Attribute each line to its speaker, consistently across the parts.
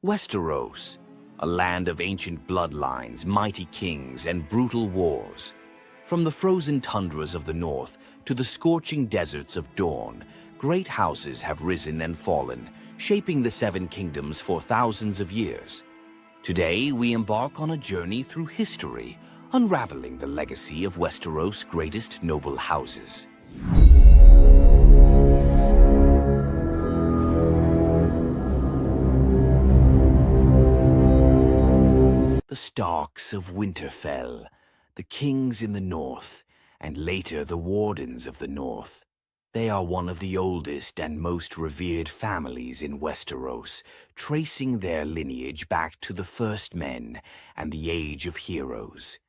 Speaker 1: Westeros, a land of ancient bloodlines, mighty kings, and brutal wars. From the frozen tundras of the north to the scorching deserts of Dawn, great houses have risen and fallen, shaping the Seven Kingdoms for thousands of years. Today, we embark on a journey through history, unraveling the legacy of Westeros' greatest noble houses. The Starks of Winterfell, the kings in the north, and later the wardens of the north. They are one of the oldest and most revered families in Westeros, tracing their lineage back to the first men and the Age of Heroes.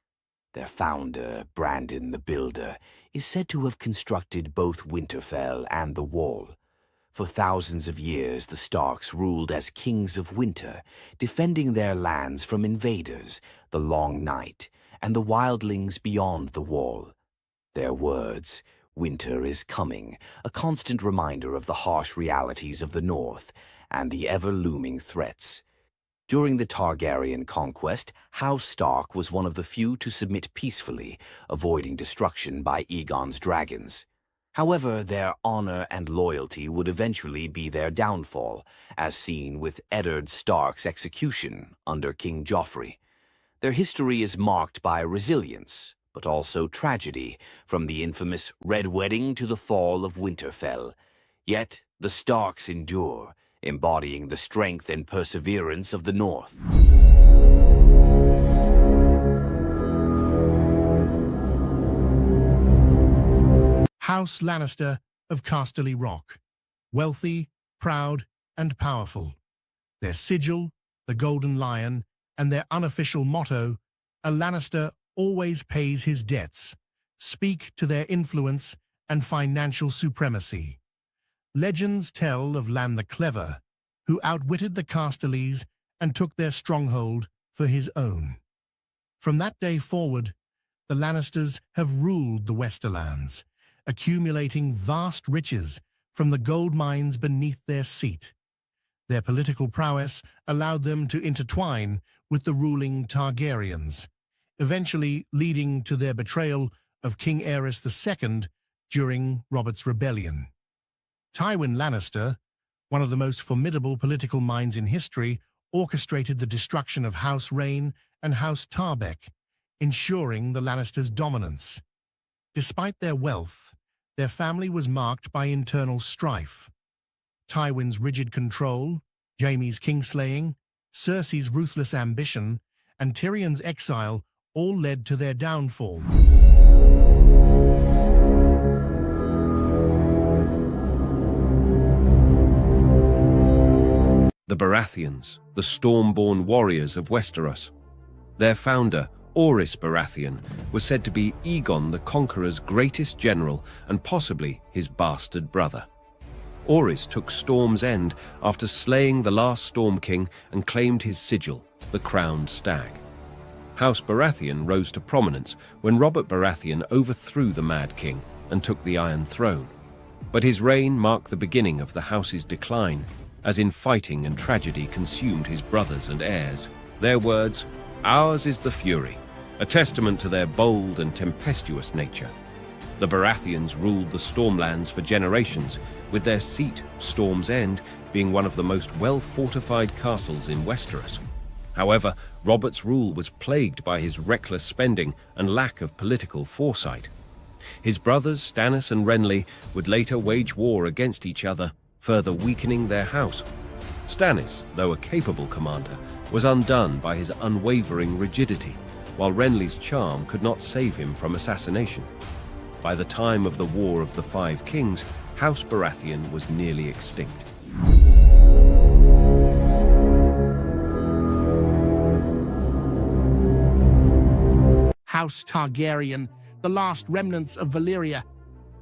Speaker 1: Their founder, Brandon the Builder, is said to have constructed both Winterfell and the Wall. For thousands of years, the Starks ruled as kings of winter, defending their lands from invaders, the Long Night, and the wildlings beyond the Wall. Their words, "Winter is coming," a constant reminder of the harsh realities of the North and the ever-looming threats. During the Targaryen conquest, House Stark was one of the few to submit peacefully, avoiding destruction by Aegon's dragons. However, their honor and loyalty would eventually be their downfall, as seen with Eddard Stark's execution under King Joffrey. Their history is marked by resilience, but also tragedy, from the infamous Red Wedding to the fall of Winterfell. Yet, the Starks endure, embodying the strength and perseverance of the North.
Speaker 2: House Lannister of Casterly Rock. Wealthy, proud, and powerful. Their sigil, the Golden Lion, and their unofficial motto, "A Lannister always pays his debts," speak to their influence and financial supremacy. Legends tell of Lan the Clever, who outwitted the Casterlys and took their stronghold for his own. From that day forward, the Lannisters have ruled the Westerlands, accumulating vast riches from the gold mines beneath their seat. Their political prowess allowed them to intertwine with the ruling Targaryens, eventually leading to their betrayal of King Aerys II during Robert's Rebellion. Tywin Lannister, one of the most formidable political minds in history, orchestrated the destruction of House Reyne and House Tarbeck, ensuring the Lannisters' dominance. Despite their wealth, their family was marked by internal strife. Tywin's rigid control, Jaime's kingslaying, Cersei's ruthless ambition, and Tyrion's exile all led to their downfall.
Speaker 3: The Baratheons, the storm-born warriors of Westeros. Their founder, Orys Baratheon, was said to be Aegon the Conqueror's greatest general and possibly his bastard brother. Orys took Storm's End after slaying the last Storm King and claimed his sigil, the Crowned Stag. House Baratheon rose to prominence when Robert Baratheon overthrew the Mad King and took the Iron Throne. But his reign marked the beginning of the house's decline, as infighting and tragedy consumed his brothers and heirs. Their words, "Ours is the fury," a testament to their bold and tempestuous nature. The Baratheons ruled the Stormlands for generations, with their seat, Storm's End, being one of the most well-fortified castles in Westeros. However, Robert's rule was plagued by his reckless spending and lack of political foresight. His brothers Stannis and Renly would later wage war against each other, further weakening their house. Stannis, though a capable commander, was undone by his unwavering rigidity, while Renly's charm could not save him from assassination. By the time of the War of the Five Kings, House Baratheon was nearly extinct.
Speaker 2: House Targaryen, the last remnants of Valyria.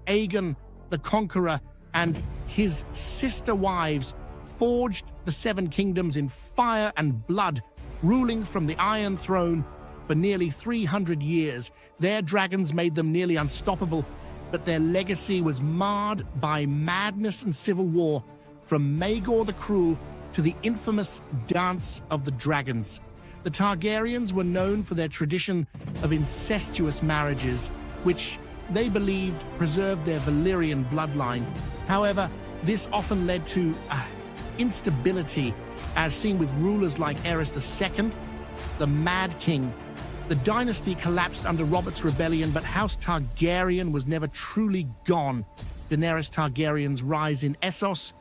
Speaker 2: Aegon the Conqueror and his sister wives forged the Seven Kingdoms in fire and blood, ruling from the Iron Throne for nearly 300 years. Their dragons made them nearly unstoppable, but their legacy was marred by madness and civil war, from Maegor the Cruel to the infamous Dance of the Dragons. The Targaryens were known for their tradition of incestuous marriages, which they believed preserved their Valyrian bloodline. However, this often led to instability, as seen with rulers like Aerys II, the Mad King. The dynasty collapsed under Robert's rebellion, but House Targaryen was never truly gone. Daenerys Targaryen's rise in Essos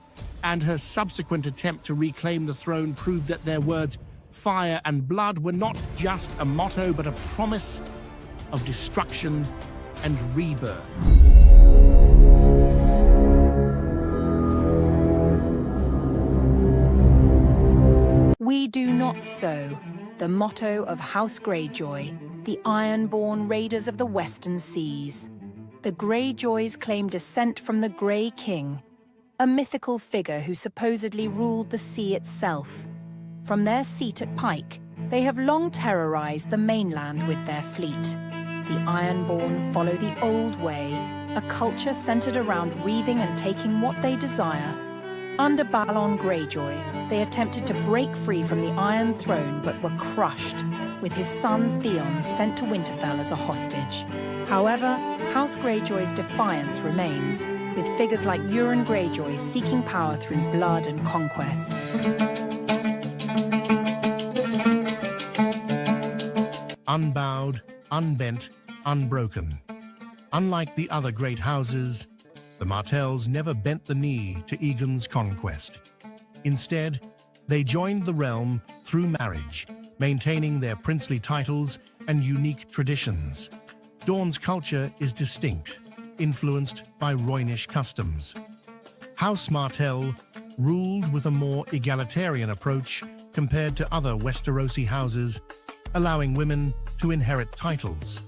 Speaker 2: and her subsequent attempt to reclaim the throne proved that their words, fire and blood, were not just a motto, but a promise of destruction and rebirth.
Speaker 4: We do not sow, the motto of House Greyjoy, the Ironborn Raiders of the Western Seas. The Greyjoys claim descent from the Grey King, a mythical figure who supposedly ruled the sea itself. From their seat at Pike, they have long terrorized the mainland with their fleet. The Ironborn follow the old way, a culture centered around reaving and taking what they desire. Under Balon Greyjoy, they attempted to break free from the Iron Throne but were crushed, with his son Theon sent to Winterfell as a hostage. However, House Greyjoy's defiance remains, with figures like Euron Greyjoy seeking power through blood and conquest.
Speaker 2: Unbowed, unbent, unbroken. Unlike the other great houses, the Martells never bent the knee to Aegon's conquest. Instead, they joined the realm through marriage, maintaining their princely titles and unique traditions. Dorne's culture is distinct, influenced by Rhoynish customs. House Martell ruled with a more egalitarian approach compared to other Westerosi houses, allowing women to inherit titles.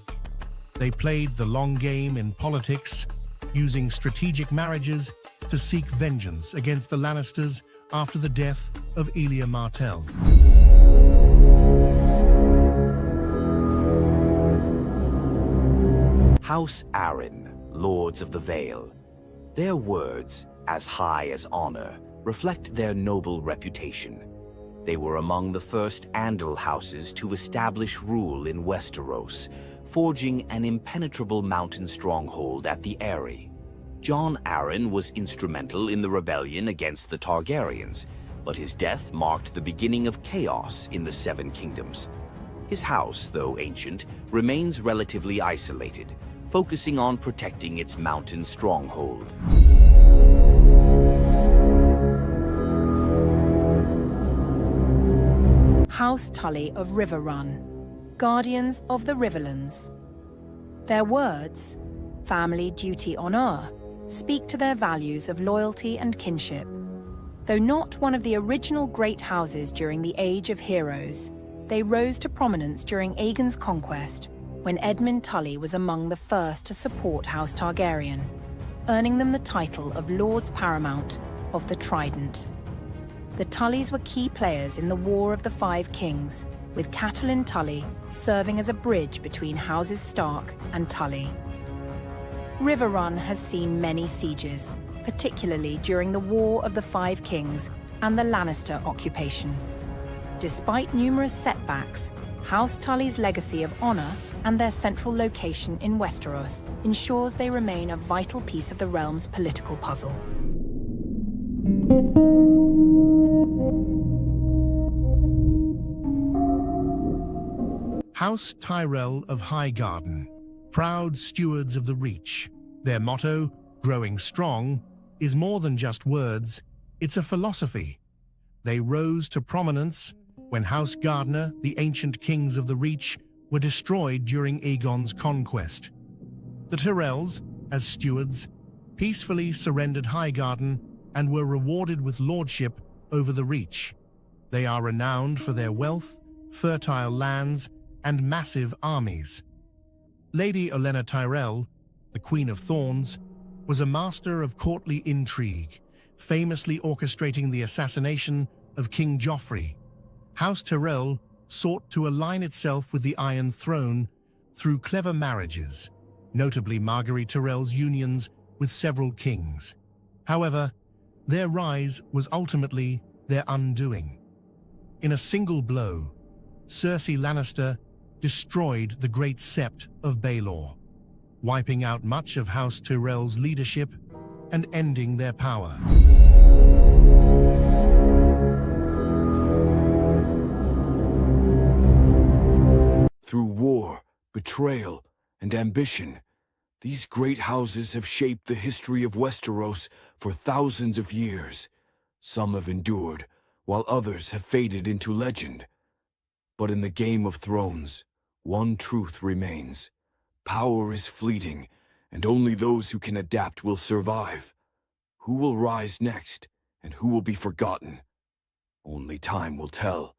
Speaker 2: They played the long game in politics, using strategic marriages to seek vengeance against the Lannisters after the death of Elia Martell.
Speaker 1: House Arryn, Lords of the Vale. Their words, as high as honor, reflect their noble reputation. They were among the first Andal houses to establish rule in Westeros, forging an impenetrable mountain stronghold at the Eyrie. Jon Arryn was instrumental in the rebellion against the Targaryens, but his death marked the beginning of chaos in the Seven Kingdoms. His house, though ancient, remains relatively isolated, focusing on protecting its mountain stronghold.
Speaker 4: House Tully of Riverrun, Guardians of the Riverlands. Their words, family, duty, honor, speak to their values of loyalty and kinship. Though not one of the original great houses during the Age of Heroes, they rose to prominence during Aegon's conquest, when Edmund Tully was among the first to support House Targaryen, earning them the title of Lords Paramount of the Trident. The Tullys were key players in the War of the Five Kings, with Catelyn Tully serving as a bridge between Houses Stark and Tully. Riverrun has seen many sieges, particularly during the War of the Five Kings and the Lannister occupation. Despite numerous setbacks, House Tully's legacy of honor and their central location in Westeros ensures they remain a vital piece of the realm's political puzzle.
Speaker 2: House Tyrell of Highgarden, proud stewards of the Reach. Their motto, growing strong, is more than just words, it's a philosophy. They rose to prominence when House Gardner, the ancient kings of the Reach, were destroyed during Aegon's conquest. The Tyrells, as stewards, peacefully surrendered Highgarden and were rewarded with lordship over the Reach. They are renowned for their wealth, fertile lands, and massive armies. Lady Olenna Tyrell, the Queen of Thorns, was a master of courtly intrigue, famously orchestrating the assassination of King Joffrey. House Tyrell sought to align itself with the Iron Throne through clever marriages, notably Margaery Tyrell's unions with several kings. However, their rise was ultimately their undoing. In a single blow, Cersei Lannister destroyed the Great Sept of Baelor, wiping out much of House Tyrell's leadership and ending their power.
Speaker 1: Through war, betrayal, and ambition, these great houses have shaped the history of Westeros for thousands of years. Some have endured, while others have faded into legend. But in the Game of Thrones, one truth remains. Power is fleeting, and only those who can adapt will survive. Who will rise next, and who will be forgotten? Only time will tell.